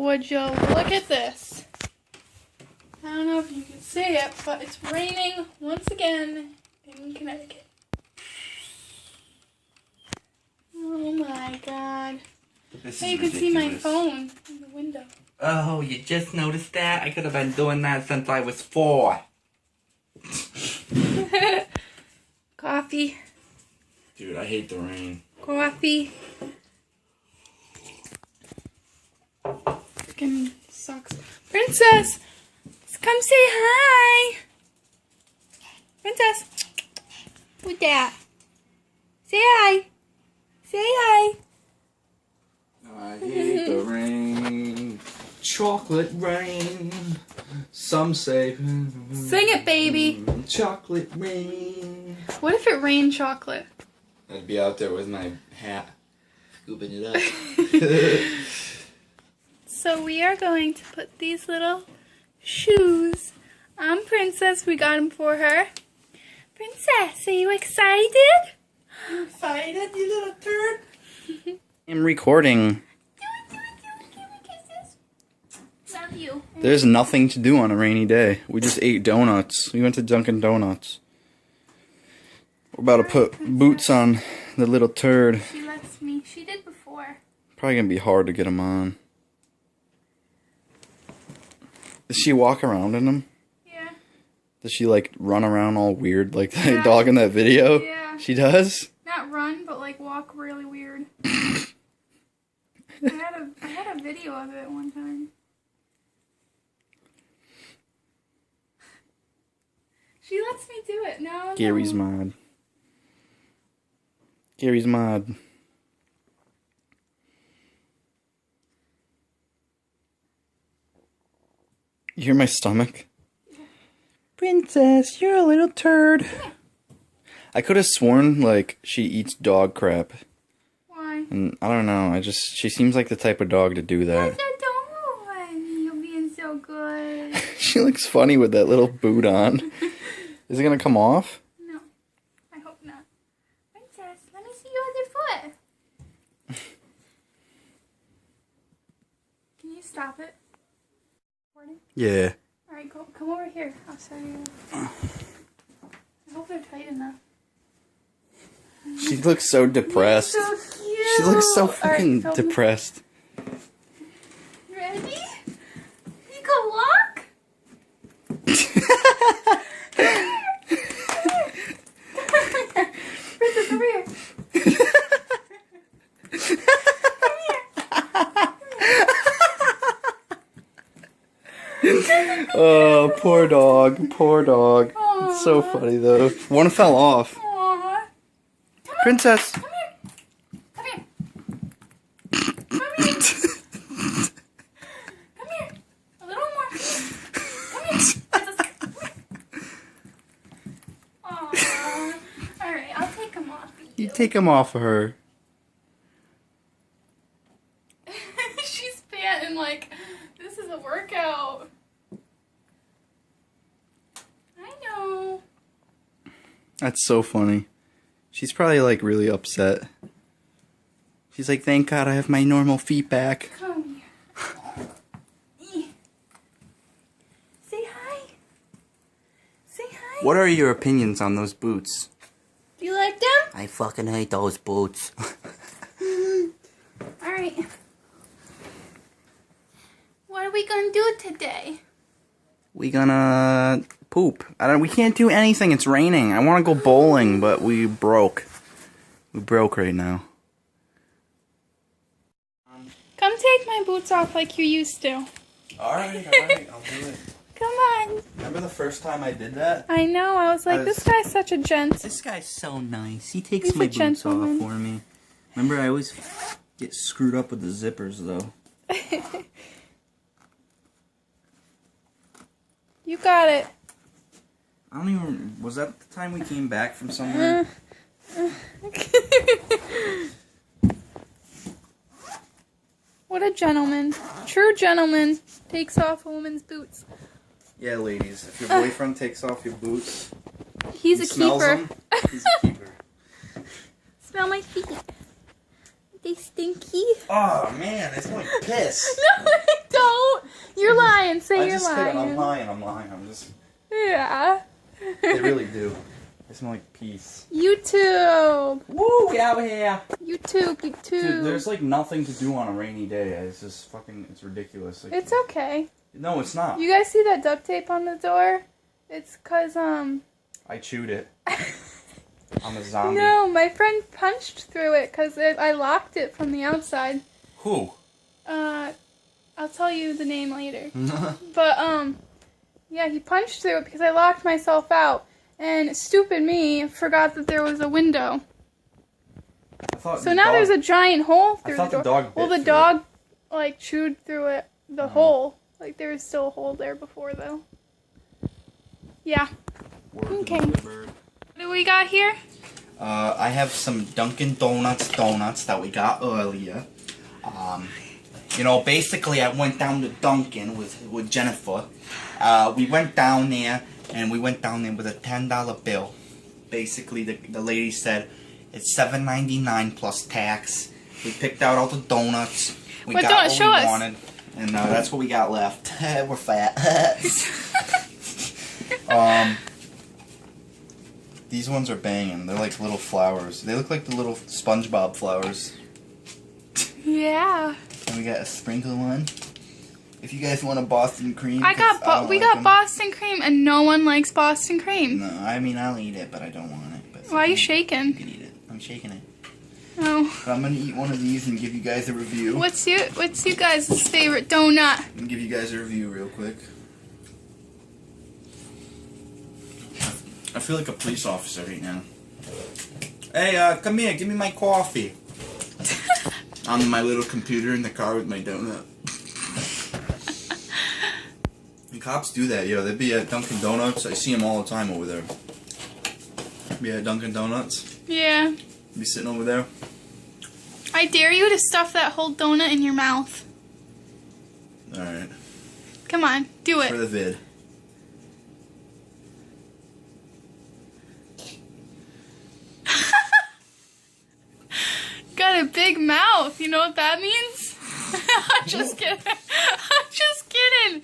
would you look at this? I don't know if you can see it, but it's raining once again in Connecticut. Oh my god. Hey, you can see my phone in the window. Oh, you just noticed that? I could have been doing that since I was 4. Coffee. Dude, I hate the rain. Coffee. Freaking sucks. Princess! Come say hi! Princess! Who's that? Say hi! Say hi! I hate the rain. Chocolate rain. Some say. Sing it, baby! Chocolate rain. What if it rained chocolate? I'd be out there with my hat, scooping it up. So we are going to put these little shoes on Princess. We got them for her. Princess, are you excited? Excited, you little turd. I'm recording. Love you. There's nothing to do on a rainy day. We just ate donuts. We went to Dunkin' Donuts. We're about to put boots on the little turd. She lets me. She did before. Probably gonna be hard to get them on. Does she walk around in them? Yeah. Does she like run around all weird like the dog in that video? Yeah. She does? Not run, but like walk really weird. I had a video of it one time. She lets me do it. No. Gary's mod. Gary's mod. You hear my stomach? Yeah. Princess, you're a little turd. I could have sworn, like, she eats dog crap. Why? And I don't know, she seems like the type of dog to do that. You're being so good. She looks funny with that little boot on. Is it gonna come off? No. I hope not. Princess, let me see your other foot. Can you stop it? Yeah. Alright, come over here. I'll show you. I hope they're tight enough. She looks so depressed. So cute. She looks so fucking right, depressed. Ready? You can walk? Princess, over here. Oh, poor dog. Poor dog. Aww. It's so funny though. One fell off. Aww. Princess. Come here. Come here. Come here. Come here. A little more. Come here. Princess, come here. Aww. Alright, I'll take them off. You take him off of her. She's panting like this is a workout. I know. That's so funny. She's probably like really upset. She's like, thank God I have my normal feet back. Come here. Say hi. Say hi. What are your opinions on those boots? Do you like them? I fucking hate those boots. Alright. What are we gonna do today? We gonna poop. We can't do anything. It's raining. I want to go bowling, but we broke. We broke right now. Come take my boots off like you used to. Alright, I'll do it. Come on. Remember the first time I did that? I know, I was like, this guy's such a gent. This guy's so nice. He takes He's my a boots gentleman. off for me. Remember, I always get screwed up with the zippers, though. You got it. I don't even... Was that the time we came back from somewhere? What a gentleman. True gentleman takes off a woman's boots. Yeah, ladies. If your boyfriend takes off your boots... He's a smells keeper. them, he's a keeper. Smell my feet. They stinky. Oh, man. They smell like piss. No, they don't. You're lying. Say I you're just lying. I'm lying. I'm just. Yeah. They really do. They smell like peace. YouTube. Woo! We out here. YouTube. Dude, there's like nothing to do on a rainy day. It's just fucking. It's ridiculous. Like, It's okay. No, it's not. You guys see that duct tape on the door? It's 'cause I chewed it. I'm a zombie. No, my friend punched through it 'cause I locked it from the outside. Who? I'll tell you the name later. But yeah, he punched through it because I locked myself out, and stupid me forgot that there was a window. So now there's a giant hole through the door. The dog well, the dog like chewed through it, the hole. Like there was still a hole there before though. Yeah. Okay. What do we got here? I have some Dunkin' Donuts that we got earlier. You know, basically I went down to Dunkin' with Jennifer. We went down there, and we went down there with a $10 bill. Basically, the lady said it's $7.99 plus tax. We picked out all the donuts. We got what we wanted, and that's what we got left. We're fat. These ones are banging. They're like little flowers. They look like the little SpongeBob flowers. Yeah. And we got a sprinkle one. If you guys want a Boston cream, we got Boston cream, and no one likes Boston cream. No, I mean I'll eat it, but I don't want it. But why are you shaking? You can eat it. I'm shaking it. Oh. But I'm gonna eat one of these and give you guys a review. What's you guys' favorite donut? I'm gonna give you guys a review real quick. I feel like a police officer right now. Hey, come here, give me my coffee. On my little computer in the car with my donut. The cops do that, yo. They'd be at Dunkin' Donuts. I see them all the time over there. Be at Dunkin' Donuts. Yeah. Be sitting over there. I dare you to stuff that whole donut in your mouth. Alright. Come on, do it. For the vid. Got a big mouth. You know what that means? I'm just kidding. I'm just kidding.